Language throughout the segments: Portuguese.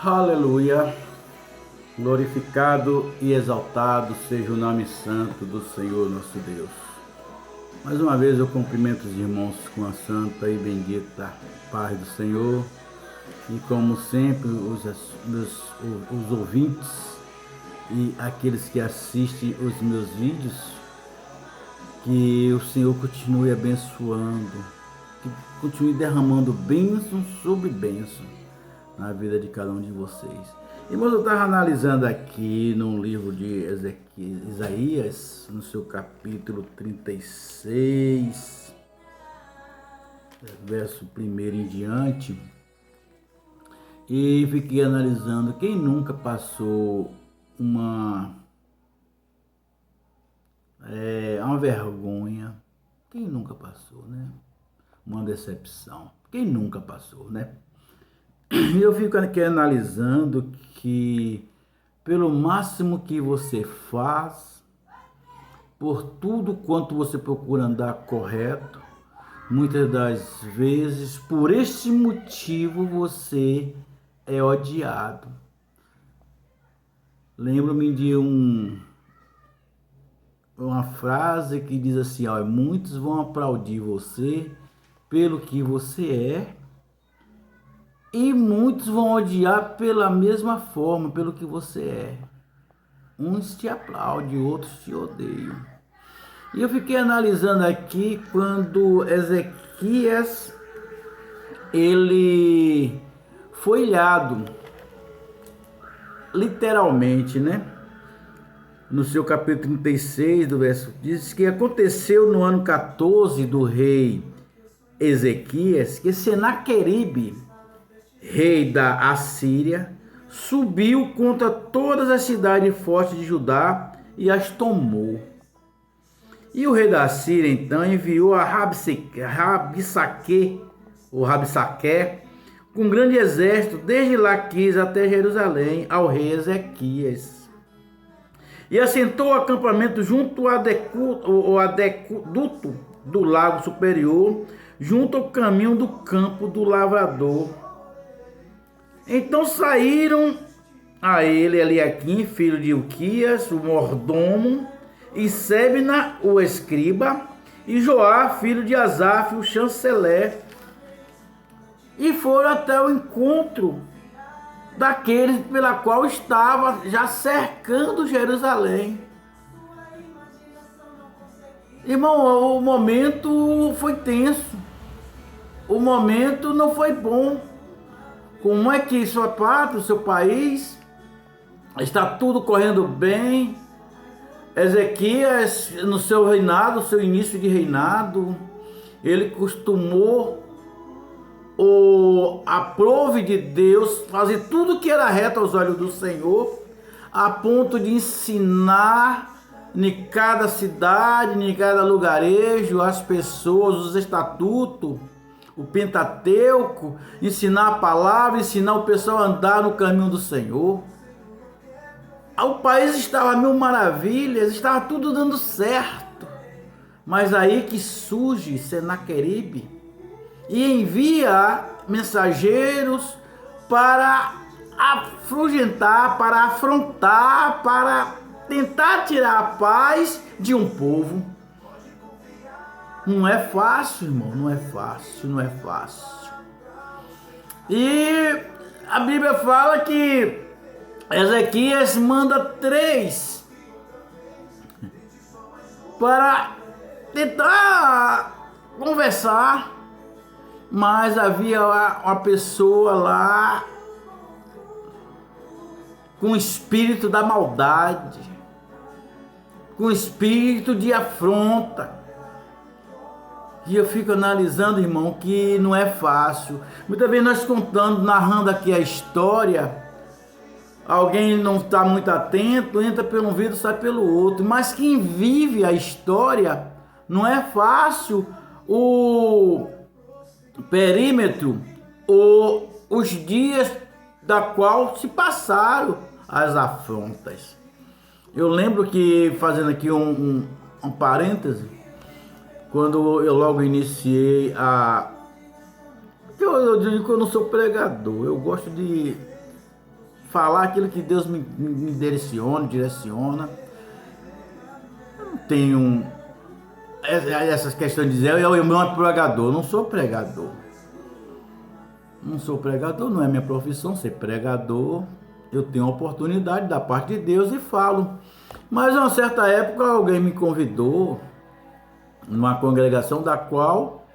Aleluia, glorificado e exaltado seja o nome santo do Senhor nosso Deus. Mais uma vez eu cumprimento os irmãos com a santa e bendita paz do Senhor e como sempre os ouvintes e aqueles que assistem os meus vídeos, que o Senhor continue abençoando, que continue derramando bênção sobre bênção na vida de cada um de vocês. Irmãos, eu estava analisando aqui no livro de Isaías, no seu capítulo 36, verso 1 em diante, e fiquei analisando quem nunca passou uma vergonha, quem nunca passou, né? Uma decepção, quem nunca passou, né? E eu fico aqui analisando que pelo máximo que você faz, por tudo quanto você procura andar correto, muitas das vezes por este motivo você é odiado. Lembro-me de uma frase que diz assim, ó, muitos vão aplaudir você pelo que você é, e muitos vão odiar pela mesma forma, pelo que você é. Uns te aplaudem, outros te odeiam. E eu fiquei analisando aqui quando Ezequias, ele foi ilhado, literalmente, né? No seu capítulo 36, do verso, diz que aconteceu no ano 14 do rei Ezequias, que Senaqueribe, rei da Assíria, subiu contra todas as cidades fortes de Judá e as tomou. E o rei da Assíria então enviou a Rabsaque com um grande exército desde Laquis até Jerusalém ao rei Ezequias. E assentou o acampamento junto ao aqueduto do lago superior, junto ao caminho do campo do lavrador. Então saíram a ele Eliaquim, filho de Ilquias, o mordomo, e Sebna, o escriba, e Joá, filho de Asaf, o chanceler, e foram até o encontro daqueles pela qual estava já cercando Jerusalém. Irmão, o momento foi tenso, o momento não foi bom. Como é que sua pátria, seu país, está tudo correndo bem? Ezequias, no seu reinado, seu início de reinado, ele costumou, aprove de Deus, fazer tudo que era reto aos olhos do Senhor, a ponto de ensinar em cada cidade, em cada lugarejo, as pessoas, os estatutos, o Pentateuco, ensinar a palavra, ensinar o pessoal a andar no caminho do Senhor. O país estava a mil maravilhas, estava tudo dando certo. Mas aí que surge Senaqueribe e envia mensageiros para afugentar, para afrontar, para tentar tirar a paz de um povo. Não é fácil, irmão, não é fácil, não é fácil. E a Bíblia fala que Ezequias manda 3 para tentar conversar, mas havia uma pessoa lá com espírito da maldade, com espírito de afronta. E eu fico analisando, irmão, que não é fácil. Muitas vezes nós contando, narrando aqui a história, alguém não está muito atento, entra por um vidro, sai pelo outro. Mas quem vive a história, não é fácil o perímetro ou os dias da qual se passaram as afrontas. Eu lembro que, fazendo aqui um parêntese, quando eu logo iniciei eu digo que eu não sou pregador, eu gosto de falar aquilo que Deus me direciona. Eu não tenho essas questões de dizer, eu não é pregador, não sou pregador. Não sou pregador, não é minha profissão ser pregador. Eu tenho a oportunidade da parte de Deus e falo. Mas, em uma certa época, alguém me convidou numa congregação da qual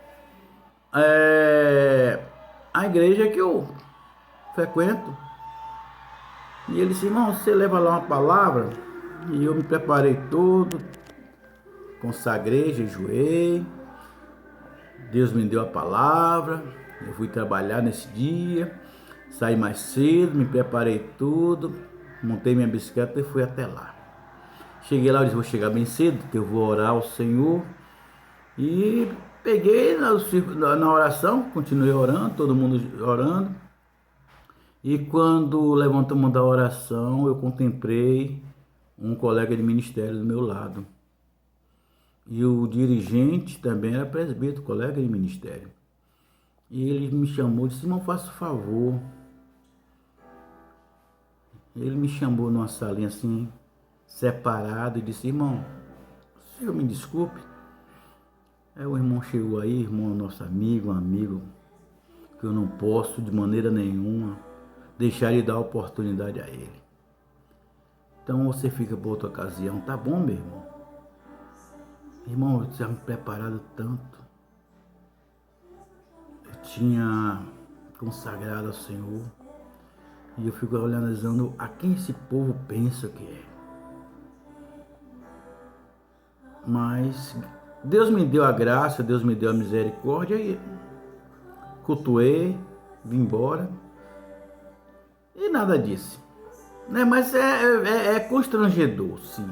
a igreja que eu frequento. E ele disse, irmão, você leva lá uma palavra? E eu me preparei todo, consagrei, jejuei. Deus me deu a palavra. Eu fui trabalhar nesse dia. Saí mais cedo, me preparei tudo. Montei minha bicicleta e fui até lá. Cheguei lá, eu disse, vou chegar bem cedo, porque eu vou orar ao Senhor. E peguei na oração, continuei orando, todo mundo orando. E quando levantamos da oração, eu contemplei um colega de ministério do meu lado. E o dirigente também era presbítero, colega de ministério. E ele me chamou e disse, irmão, faça favor. Ele me chamou numa salinha assim, separado, e disse, irmão, o senhor me desculpe. Aí o irmão chegou aí, irmão, nosso amigo, um amigo, que eu não posso de maneira nenhuma deixar de dar oportunidade a ele. Então você fica para outra ocasião, tá bom, meu irmão? Irmão, eu tinha me preparado tanto. Eu tinha consagrado ao Senhor. E eu fico analisando a quem esse povo pensa que é. Mas Deus me deu a graça, Deus me deu a misericórdia e cultuei, vim embora. E nada disse. Né? Mas é constrangedor, sim.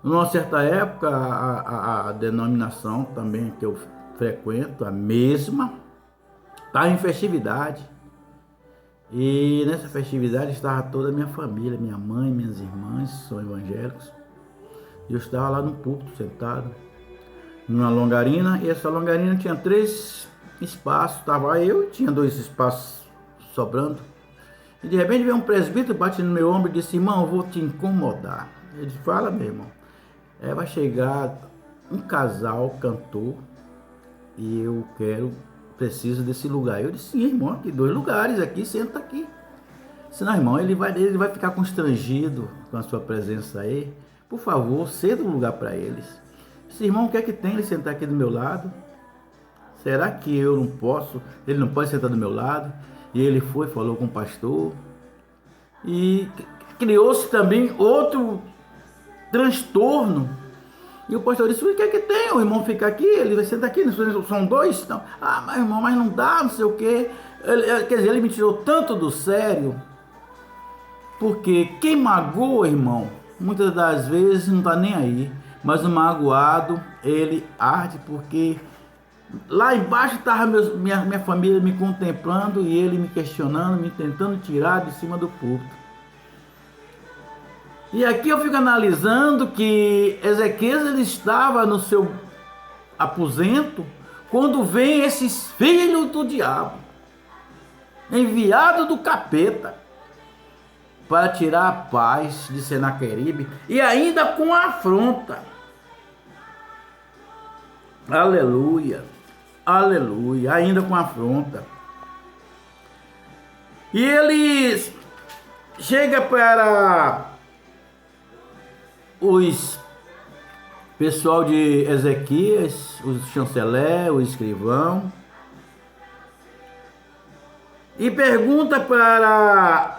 Numa certa época, a denominação também que eu frequento, a mesma, está em festividade. E nessa festividade estava toda a minha família, minha mãe, minhas irmãs, são evangélicos. E eu estava lá no púlpito, sentado, numa longarina, e essa longarina tinha 3 espaços, estava eu e tinha 2 espaços sobrando. E de repente veio um presbítero, bate no meu ombro e disse, irmão, eu vou te incomodar. Ele disse, fala, meu irmão. Vai chegar um casal cantor e eu preciso desse lugar. Eu disse, sim, irmão, aqui 2 lugares, aqui, senta aqui. Senão, irmão, ele vai ficar constrangido com a sua presença aí. Por favor, ceda um lugar para eles. Esse irmão, o que é que tem ele sentar aqui do meu lado? Será que eu não posso? Ele não pode sentar do meu lado? E ele falou com o pastor. E criou-se também outro transtorno. E o pastor disse, o que é que tem? O irmão fica aqui, ele vai sentar aqui, são 2? Então, mas irmão, mas não dá, não sei o quê. Quer dizer, ele me tirou tanto do sério. Porque quem magoa, irmão, muitas das vezes não está nem aí. Mas o magoado, ele arde porque lá embaixo estava minha família me contemplando e ele me questionando, me tentando tirar de cima do púlpito. E aqui eu fico analisando que Ezequias ele estava no seu aposento quando vem esses filhos do diabo, enviados do capeta, para tirar a paz de Senaqueribe e ainda com afronta. Aleluia, aleluia, ainda com afronta. E ele chega para os pessoal de Ezequias, os chanceler, o escrivão, e pergunta para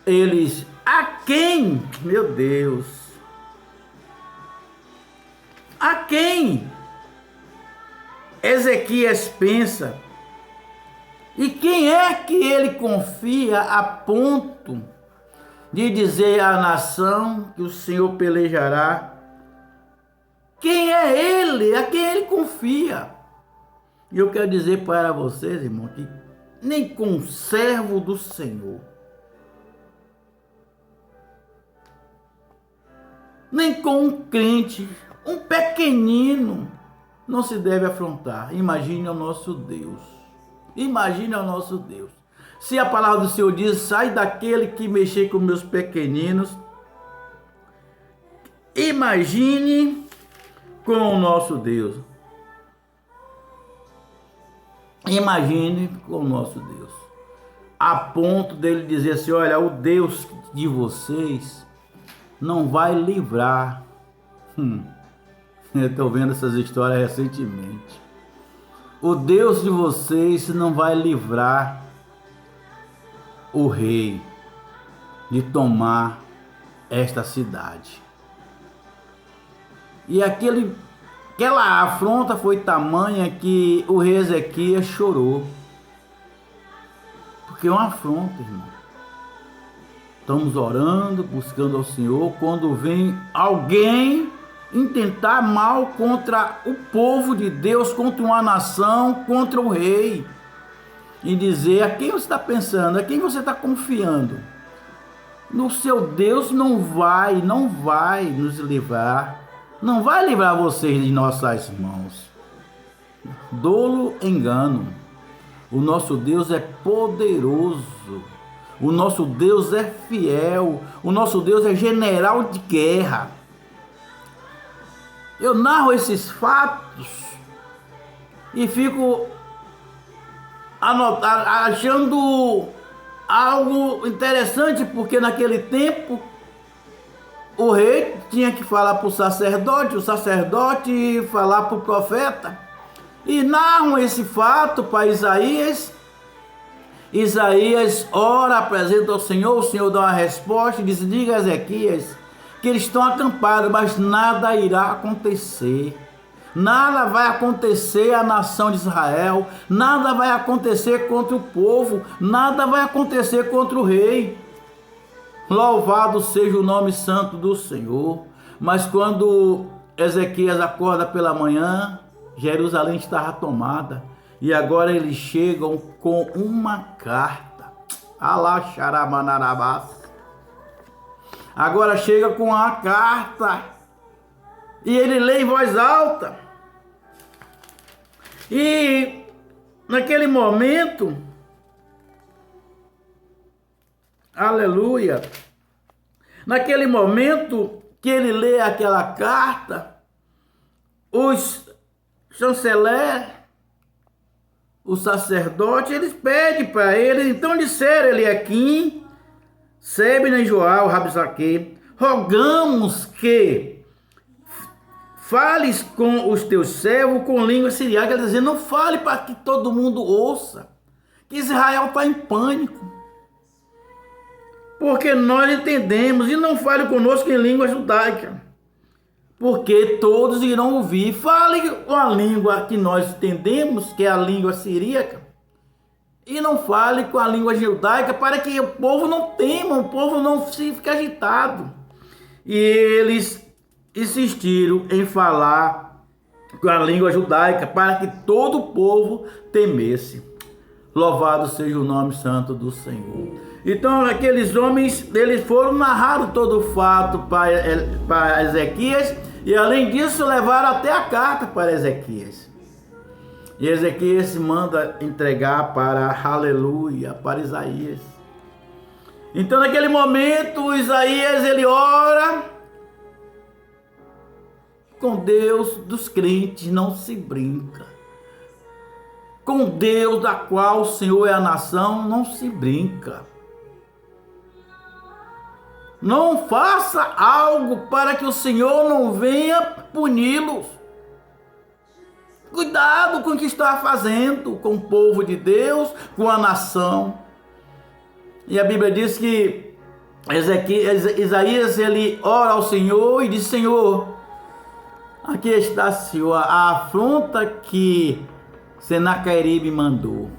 eles, a quem, meu Deus, a quem Ezequias pensa, e quem é que ele confia a ponto de dizer à nação que o Senhor pelejará? Quem é ele? A quem ele confia? E eu quero dizer para vocês, irmão, que nem com um servo do Senhor, nem com um crente, um pequenino, não se deve afrontar. Imagine o nosso Deus. Imagine o nosso Deus. Se a palavra do Senhor diz, sai daquele que mexer com meus pequeninos, imagine com o nosso Deus. Imagine com o nosso Deus. A ponto dele dizer assim, olha, o Deus de vocês não vai livrar. Eu estou vendo essas histórias recentemente. O Deus de vocês não vai livrar o rei de tomar esta cidade. E aquela afronta foi tamanha que o rei Ezequias chorou. Porque é uma afronta, irmão. Estamos orando, buscando ao Senhor, quando vem alguém intentar mal contra o povo de Deus, contra uma nação, contra o rei, e dizer a quem você está pensando, a quem você está confiando. No seu Deus não vai nos livrar, não vai livrar vocês de nossas mãos. Dolo engano. O nosso Deus é poderoso, o nosso Deus é fiel, o nosso Deus é general de guerra. Eu narro esses fatos e fico achando algo interessante, porque naquele tempo o rei tinha que falar para o sacerdote falar para o profeta. E narram esse fato para Isaías. Isaías ora, apresenta ao Senhor, o Senhor dá uma resposta e diz, diga a Ezequias que eles estão acampados, mas nada irá acontecer. Nada vai acontecer à nação de Israel, nada vai acontecer contra o povo, nada vai acontecer contra o rei. Louvado seja o nome santo do Senhor. Mas quando Ezequias acorda pela manhã, Jerusalém estava tomada, e agora eles chegam com uma carta. Alá xaramanarabás. Agora chega com a carta, e ele lê em voz alta. E naquele momento, aleluia, naquele momento que ele lê aquela carta, os chanceler, o sacerdote, eles pedem para ele, então disseram Eliaquim, Sebna e Joá, o Rabsaque, rogamos que fales com os teus servos com língua siriaca. Quer dizer, não fale para que todo mundo ouça, que Israel está em pânico, porque nós entendemos, e não fale conosco em língua judaica, porque todos irão ouvir. Fale a língua que nós entendemos, que é a língua siríaca, e não fale com a língua judaica, para que o povo não tema, o povo não se fique agitado. E eles insistiram em falar com a língua judaica, para que todo o povo temesse. Louvado seja o nome santo do Senhor. Então aqueles homens, eles foram narrar todo o fato para Ezequias, e além disso levaram até a carta para Ezequias. E Ezequias manda entregar para, aleluia, para Isaías. Então naquele momento Isaías, ele ora. Com Deus dos crentes não se brinca. Com Deus da qual o Senhor é a nação não se brinca. Não faça algo para que o Senhor não venha puni-los. Cuidado com o que está fazendo com o povo de Deus, com a nação. E a Bíblia diz que Isaías, ele ora ao Senhor e diz, Senhor, aqui está, Senhor, a afronta que Senaqueribe mandou.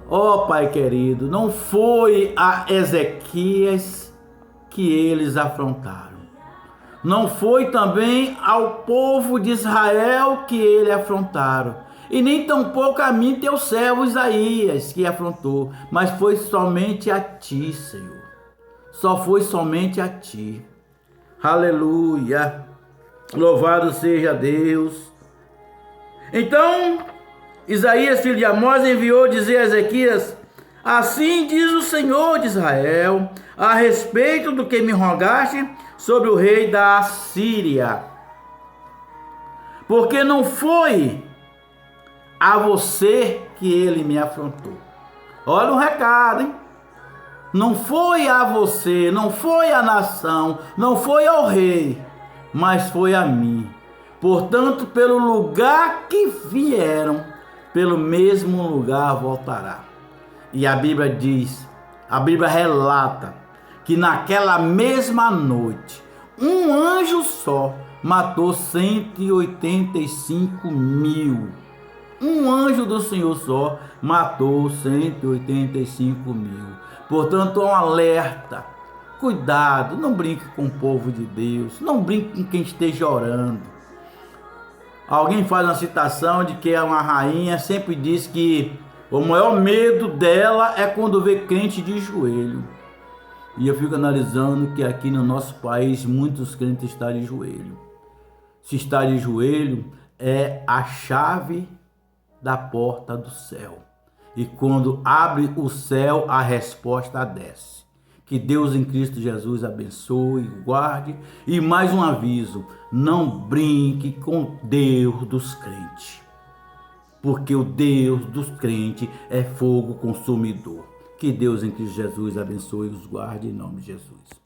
Ó Pai querido, não foi a Ezequias que eles afrontaram. Não foi também ao povo de Israel que eles afrontaram. E nem tampouco a mim, teu servo Isaías, que afrontou. Mas foi somente a ti, Senhor. Só foi somente a ti. Aleluia. Louvado seja Deus. Então, Isaías, filho de Amós, enviou dizer a Ezequias, Assim diz o Senhor de Israel, a respeito do que me rogaste sobre o rei da Assíria. Porque não foi a você que ele me afrontou. Olha o recado, hein? Não foi a você, não foi a nação, não foi ao rei, mas foi a mim. Portanto, pelo lugar que vieram, pelo mesmo lugar voltará. E a Bíblia diz, a Bíblia relata que naquela mesma noite, um anjo só matou 185.000. Um anjo do Senhor só matou 185.000. Portanto, um alerta. Cuidado, não brinque com o povo de Deus. Não brinque com quem esteja orando. Alguém faz uma citação de que uma rainha sempre diz que o maior medo dela é quando vê crente de joelho. E eu fico analisando que aqui no nosso país muitos crentes estão de joelho. Se está de joelho é a chave da porta do céu. E quando abre o céu, a resposta desce. Que Deus em Cristo Jesus abençoe, guarde. E mais um aviso, não brinque com Deus dos crentes. Porque o Deus dos crentes é fogo consumidor. Que Deus em Cristo Jesus abençoe e os guarde em nome de Jesus.